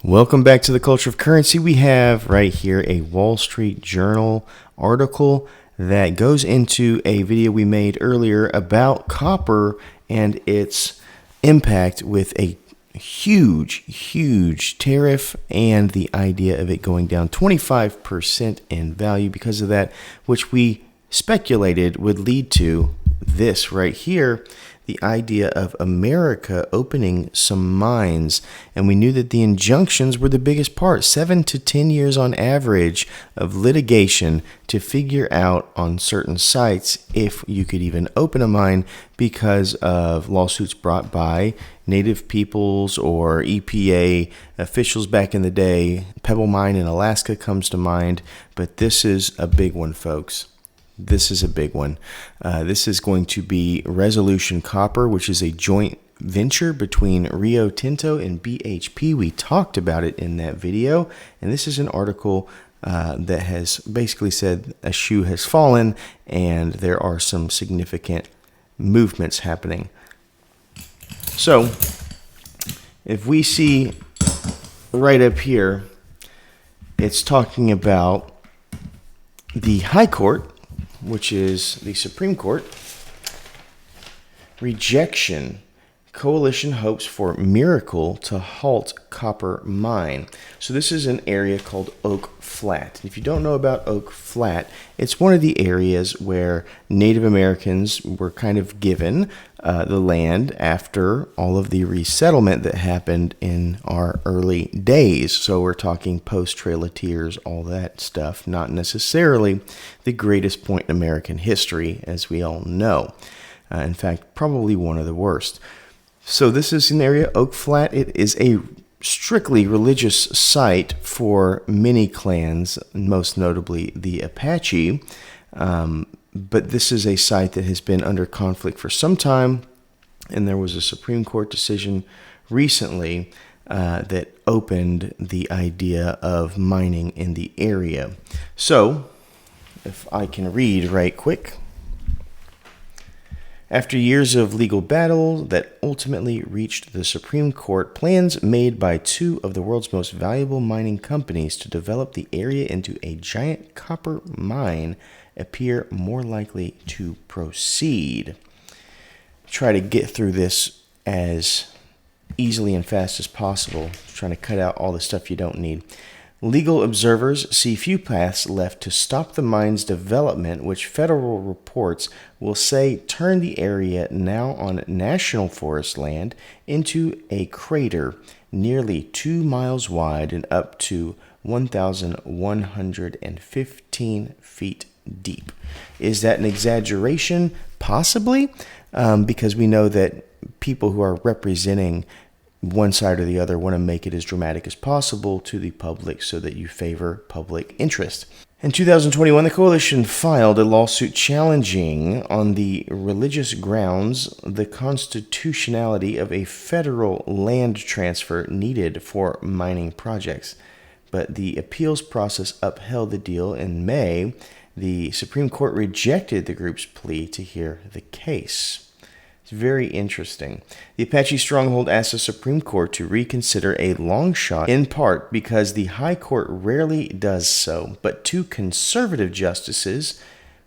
Welcome back to the Culture of Currency. We have right here a Wall Street Journal article that goes into a video we made earlier about copper and its impact with a huge tariff and the idea of it going down 25% in value because of that, which we speculated would lead to this right here, the idea of America opening some mines. And we knew that the injunctions were the biggest part, 7 to 10 years on average of litigation to figure out on certain sites if you could even open a mine because of lawsuits brought by Native peoples or EPA officials back in the day. Pebble Mine in Alaska comes to mind, but this is a big one, folks. This is a big one. This is going to be Resolution Copper, which is a joint venture between Rio Tinto and BHP. We talked about it in that video, and this is an article that has basically said a shoe has fallen, and there are some significant movements happening. So, if we see right up here, it's talking about the High Court, which is the Supreme Court, rejection. Coalition hopes for miracle to halt copper mine. So this is an area called Oak Flat. If you don't know about Oak Flat, it's one of the areas where Native Americans were kind of given the land after all of the resettlement that happened in our early days. So we're talking post-Trail of Tears, all that stuff, not necessarily the greatest point in American history, as we all know. In fact, probably one of the worst. So this is an area, Oak Flat. It is a strictly religious site for many clans, most notably the Apache. But this is a site that has been under conflict for some time, and there was a Supreme Court decision recently that opened the idea of mining in the area. So, if I can read right quick. After years of legal battle that ultimately reached the Supreme Court, plans made by two of the world's most valuable mining companies to develop the area into a giant copper mine appear more likely to proceed. Try to get through this as easily and fast as possible, trying to cut out all the stuff you don't need. Legal observers see few paths left to stop the mine's development, which federal reports will say turn the area now on national forest land into a crater nearly 2 miles wide and up to 1,115 feet deep. Is that an exaggeration? Possibly, because we know that people who are representing one side or the other want to make it as dramatic as possible to the public so that you favor public interest. In 2021, the coalition filed a lawsuit challenging, on the religious grounds, the constitutionality of a federal land transfer needed for mining projects. But the appeals process upheld the deal. In May, the Supreme Court rejected the group's plea to hear the case. It's very interesting. The Apache Stronghold asked the Supreme Court to reconsider a long shot, in part because the High Court rarely does so, but two conservative justices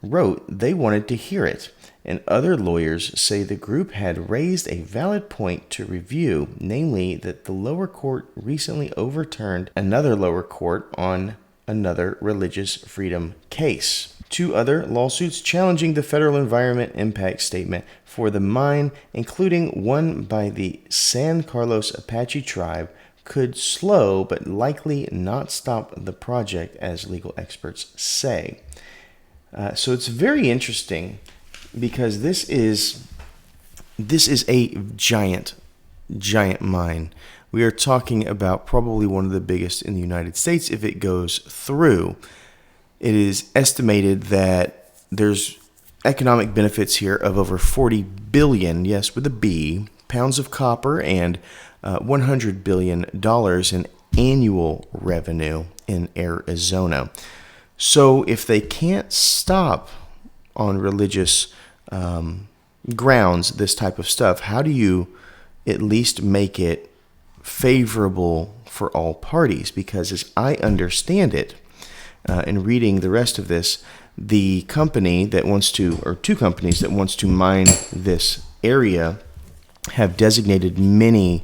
wrote they wanted to hear it, and other lawyers say the group had raised a valid point to review, namely that the lower court recently overturned another lower court on another religious freedom case. Two other lawsuits challenging the federal environment impact statement for the mine, including one by the San Carlos Apache tribe, could slow but likely not stop the project, as legal experts say. So it's very interesting because this is a giant mine. We are talking about probably one of the biggest in the United States if it goes through. It is estimated that there's economic benefits here of over 40 billion, yes, with a B, pounds of copper and $100 billion in annual revenue in Arizona. So if they can't stop on religious grounds this type of stuff, how do you at least make it favorable for all parties, because as I understand it, in reading the rest of this, the company that wants to, or two companies that wants to mine this area, have designated many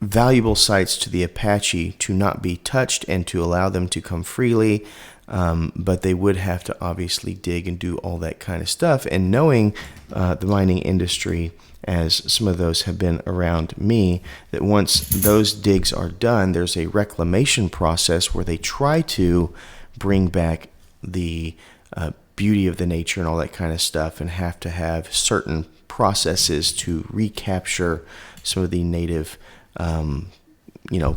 valuable sites to the Apache to not be touched and to allow them to come freely. But they would have to obviously dig and do all that kind of stuff. And knowing the mining industry, as some of those have been around me, that once those digs are done, there's a reclamation process where they try to bring back the beauty of the nature and all that kind of stuff, and have to have certain processes to recapture some of the native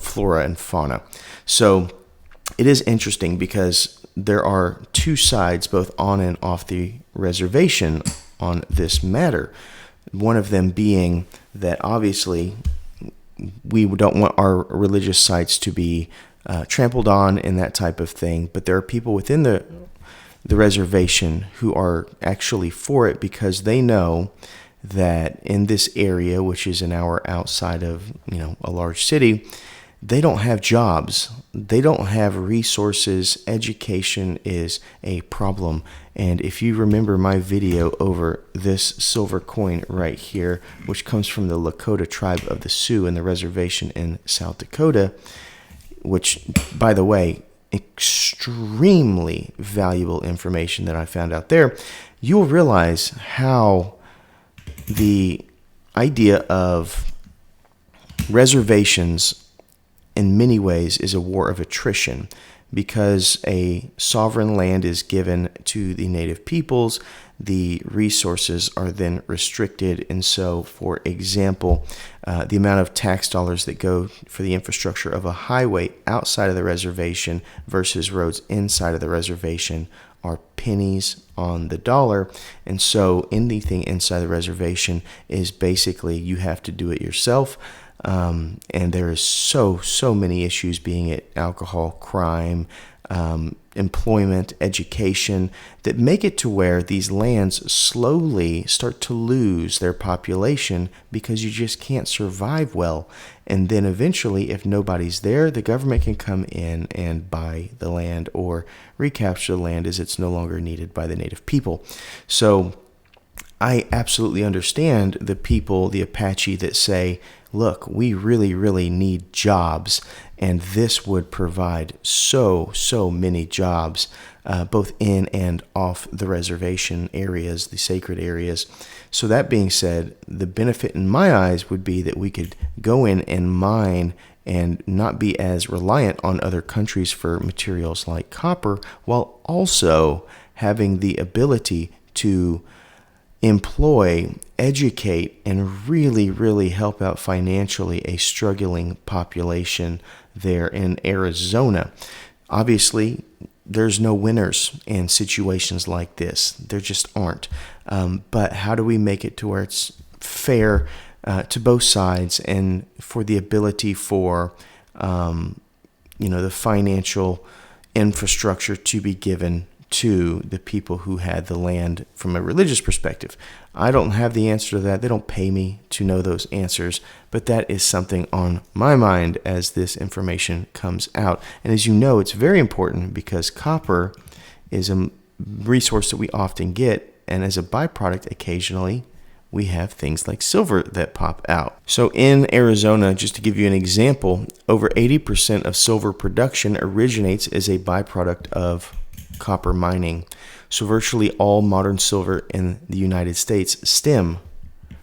flora and fauna. So it is interesting because there are two sides, both on and off the reservation, on this matter. One of them being that obviously we don't want our religious sites to be trampled on and that type of thing, but there are people within the reservation who are actually for it, because they know that in this area, which is an hour outside of a large city, they don't have jobs, they don't have resources, education is a problem. And if you remember my video over this silver coin right here, which comes from the Lakota tribe of the Sioux in the reservation in South Dakota, which, by the way, extremely valuable information that I found out there, you'll realize how the idea of reservations in many ways is a war of attrition, because a sovereign land is given to the native peoples, the resources are then restricted. And so, for example, the amount of tax dollars that go for the infrastructure of a highway outside of the reservation versus roads inside of the reservation are pennies on the dollar. And so anything inside the reservation is basically, you have to do it yourself. And there is so many issues, being it alcohol, crime, employment, education, that make it to where these lands slowly start to lose their population because you just can't survive well. And then eventually, if nobody's there, the government can come in and buy the land or recapture the land as it's no longer needed by the native people. So I absolutely understand the people, the Apache, that say, look, we really need jobs, and this would provide so many jobs, both in and off the reservation areas, the sacred areas. So that being said, the benefit in my eyes would be that we could go in and mine and not be as reliant on other countries for materials like copper, while also having the ability to employ, educate, and really help out financially a struggling population there in Arizona. Obviously, there's no winners in situations like this. There just aren't. But how do we make it to where it's fair to both sides, and for the ability for the financial infrastructure to be given to the people who had the land from a religious perspective? I don't have the answer to that. They don't pay me to know those answers, but that is something on my mind as this information comes out. And as you know, it's very important because copper is a resource that we often get, and as a byproduct, occasionally we have things like silver that pop out. So in Arizona, just to give you an example, over 80% of silver production originates as a byproduct of copper mining. So virtually all modern silver in the United States stem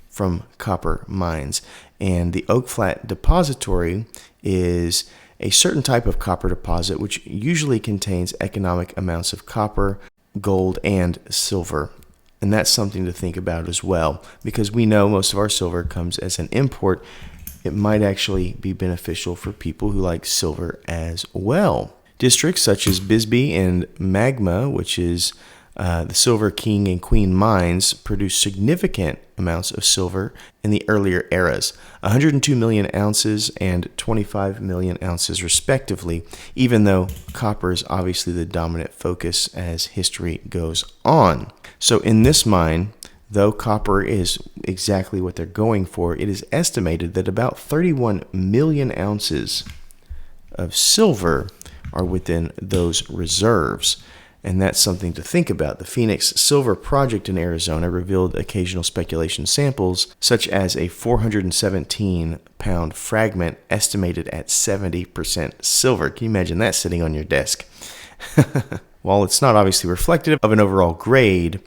from copper mines. And the Oak Flat Depository is a certain type of copper deposit which usually contains economic amounts of copper, gold, and silver. And that's something to think about as well, because we know most of our silver comes as an import. It might actually be beneficial for people who like silver as well. Districts such as Bisbee and Magma, which is the Silver King and Queen mines, produce significant amounts of silver in the earlier eras, 102 million ounces and 25 million ounces respectively, even though copper is obviously the dominant focus as history goes on. So in this mine, Though copper is exactly what they're going for, it is estimated that about 31 million ounces of silver are within those reserves. And that's something to think about. The Phoenix Silver Project in Arizona revealed occasional speculation samples, such as a 417-pound fragment estimated at 70% silver. Can you imagine that sitting on your desk? While it's not obviously reflective of an overall grade,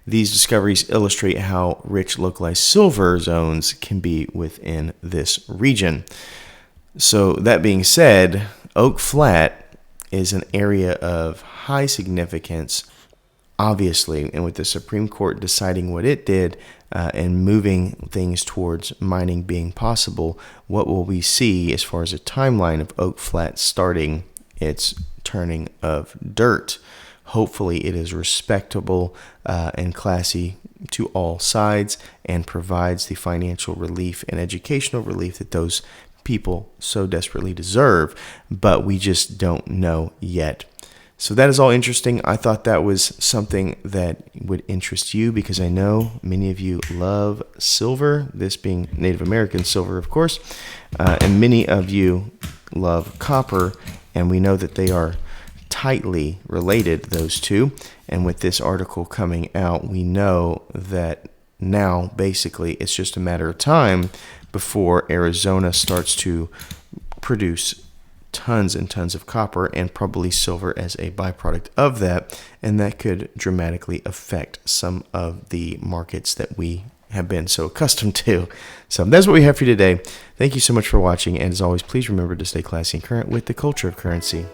these discoveries illustrate how rich localized silver zones can be within this region. So that being said, Oak Flat is an area of high significance, obviously, and with the Supreme Court deciding what it did and moving things towards mining being possible, what will we see as far as a timeline of Oak Flat starting its turning of dirt? Hopefully it is respectable and classy to all sides and provides the financial relief and educational relief that those people so desperately deserve, but we just don't know yet. So that is all interesting. I thought that was something that would interest you because I know many of you love silver, this being Native American silver, of course, and many of you love copper, and we know that they are tightly related, those two. And with this article coming out, we know that now basically it's just a matter of time before Arizona starts to produce tons and tons of copper and probably silver as a byproduct of that, and that could dramatically affect some of the markets that we have been so accustomed to. So that's what we have for you today. Thank you so much for watching, and as always, please remember to stay classy and current with the culture of currency.